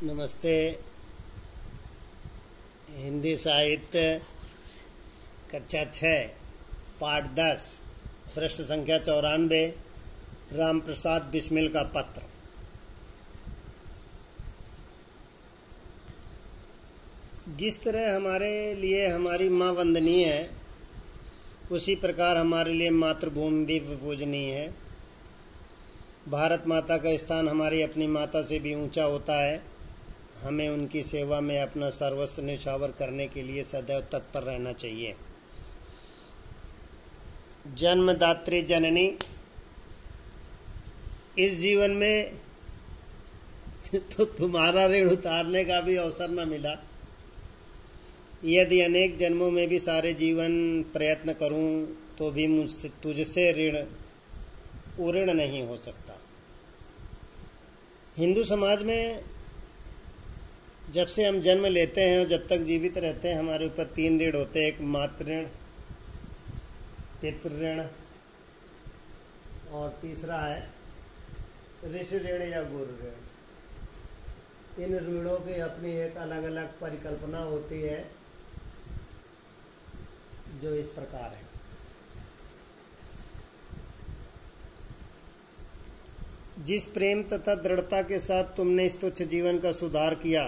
नमस्ते। हिंदी साहित्य कक्षा 6 पाठ 10 प्रश्न संख्या 94 राम प्रसाद बिस्मिल का पत्र। जिस तरह हमारे लिए हमारी माँ वंदनीय है, उसी प्रकार हमारे लिए मातृभूमि भी पूजनीय है। भारत माता का स्थान हमारी अपनी माता से भी ऊंचा होता है। हमें उनकी सेवा में अपना सर्वस्व न्यौछावर करने के लिए सदैव तत्पर रहना चाहिए। जन्मदात्री जननी, इस जीवन में तो तुम्हारा ऋण उतारने का भी अवसर न मिला। यदि अनेक जन्मों में भी सारे जीवन प्रयत्न करूं तो भी मुझसे तुझसे ऋण उऋण नहीं हो सकता। हिंदू समाज में जब से हम जन्म लेते हैं और जब तक जीवित रहते हैं, हमारे ऊपर 3 ऋण होते हैं। एक मातृ ऋण, पितृ ऋण और तीसरा है ऋषि ऋण या गुरु ऋण। इन ऋणों की अपनी एक अलग अलग परिकल्पना होती है, जो इस प्रकार है। जिस प्रेम तथा दृढ़ता के साथ तुमने इस तुच्छ जीवन का सुधार किया,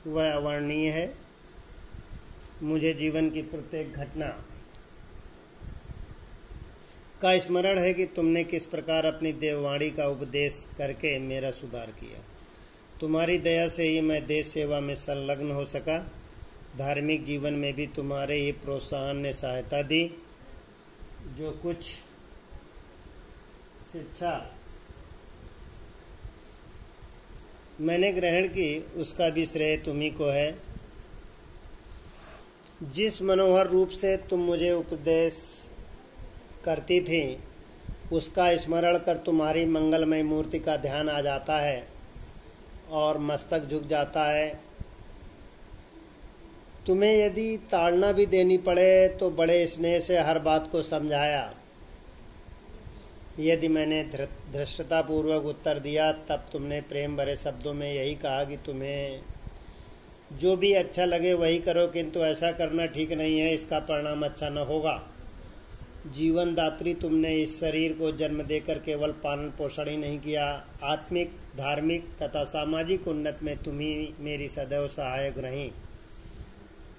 वह अवर्णनीय है। मुझे जीवन की प्रत्येक घटना का स्मरण है कि तुमने किस प्रकार अपनी देववाणी का उपदेश करके मेरा सुधार किया। तुम्हारी दया से ही मैं देश सेवा में संलग्न हो सका। धार्मिक जीवन में भी तुम्हारे ही प्रोत्साहन ने सहायता दी। जो कुछ शिक्षा मैंने ग्रहण की, उसका भी श्रेय तुम्ही को है। जिस मनोहर रूप से तुम मुझे उपदेश करती थी, उसका स्मरण कर तुम्हारी मंगलमय मूर्ति का ध्यान आ जाता है और मस्तक झुक जाता है। तुम्हें यदि ताड़ना भी देनी पड़े तो बड़े स्नेह से हर बात को समझाया। यदि मैंने धृष्टतापूर्वक उत्तर दिया, तब तुमने प्रेम भरे शब्दों में यही कहा कि तुम्हें जो भी अच्छा लगे वही करो, किंतु ऐसा करना ठीक नहीं है, इसका परिणाम अच्छा न होगा। जीवन दात्री, तुमने इस शरीर को जन्म देकर केवल पालन पोषण ही नहीं किया, आत्मिक, धार्मिक तथा सामाजिक उन्नति में तुम ही मेरी सदैव सहायक रही।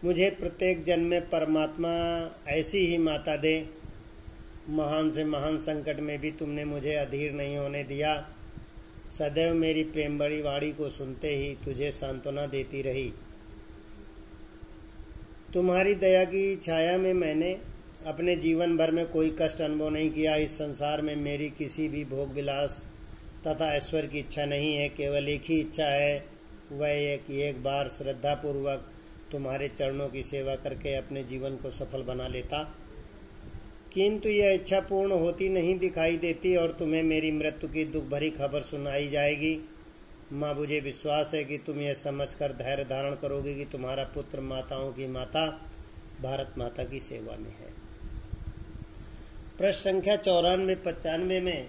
मुझे प्रत्येक जन्म में परमात्मा ऐसी ही माता दे। महान से महान संकट में भी तुमने मुझे अधीर नहीं होने दिया। सदैव मेरी प्रेम भरी वाणी को सुनते ही तुझे सांत्वना देती रही। तुम्हारी दया की छाया में मैंने अपने जीवन भर में कोई कष्ट अनुभव नहीं किया। इस संसार में मेरी किसी भी भोग विलास तथा ऐश्वर्य की इच्छा नहीं है। केवल एक ही इच्छा है, वह एक बार श्रद्धापूर्वक तुम्हारे चरणों की सेवा करके अपने जीवन को सफल बना लेता। किंतु यह इच्छा पूर्ण होती नहीं दिखाई देती और तुम्हें मेरी मृत्यु की दुख भरी खबर सुनाई जाएगी। माँ, मुझे विश्वास है कि तुम यह समझकर धैर्य धारण करोगे कि तुम्हारा पुत्र माताओं की माता भारत माता की सेवा में है। प्रश्न संख्या 94-95 में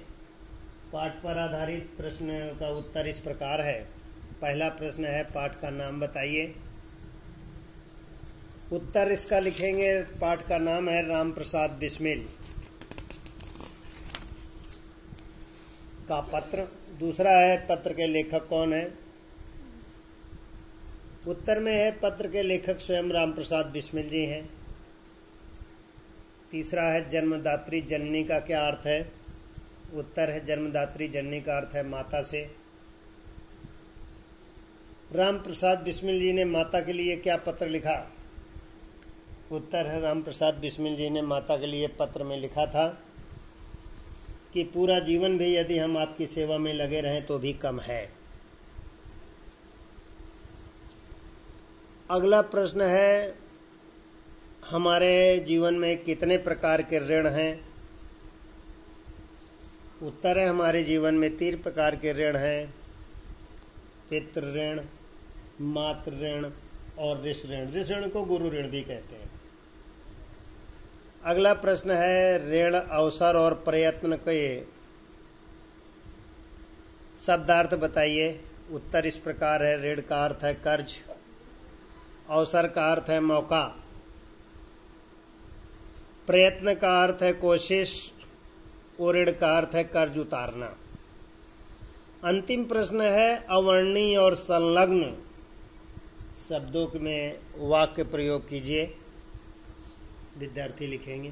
पाठ पर आधारित प्रश्न का उत्तर इस प्रकार है। पहला प्रश्न है, पाठ का नाम बताइए। उत्तर इसका लिखेंगे। पाठ का नाम है राम प्रसाद बिस्मिल का पत्र। दूसरा है, पत्र के लेखक कौन है। उत्तर में है, पत्र के लेखक स्वयं राम प्रसाद बिस्मिल जी हैं। तीसरा है, जन्मदात्री जननी का क्या अर्थ है। उत्तर है, जन्मदात्री जननी का अर्थ है माता से। राम प्रसाद बिस्मिल जी ने माता के लिए क्या पत्र लिखा। उत्तर है, राम प्रसाद बिस्मिल जी ने माता के लिए पत्र में लिखा था कि पूरा जीवन भी यदि हम आपकी सेवा में लगे रहें तो भी कम है। अगला प्रश्न है, हमारे जीवन में कितने प्रकार के ऋण हैं। उत्तर है, हमारे जीवन में 3 प्रकार के ऋण हैं। पितृ ऋण, मातृ ऋण और ऋषि ऋण। ऋषि ऋण को गुरु ऋण भी कहते हैं। अगला प्रश्न है, ऋण, अवसर और प्रयत्न के शब्दार्थ बताइए। उत्तर इस प्रकार है। ऋण का अर्थ है कर्ज, अवसर का अर्थ है मौका, प्रयत्न का अर्थ है कोशिश और ऋण का अर्थ है कर्ज उतारना। अंतिम प्रश्न है अवर्णीय और संलग्न शब्दों में वाक्य प्रयोग कीजिए। विद्यार्थी लिखेंगे।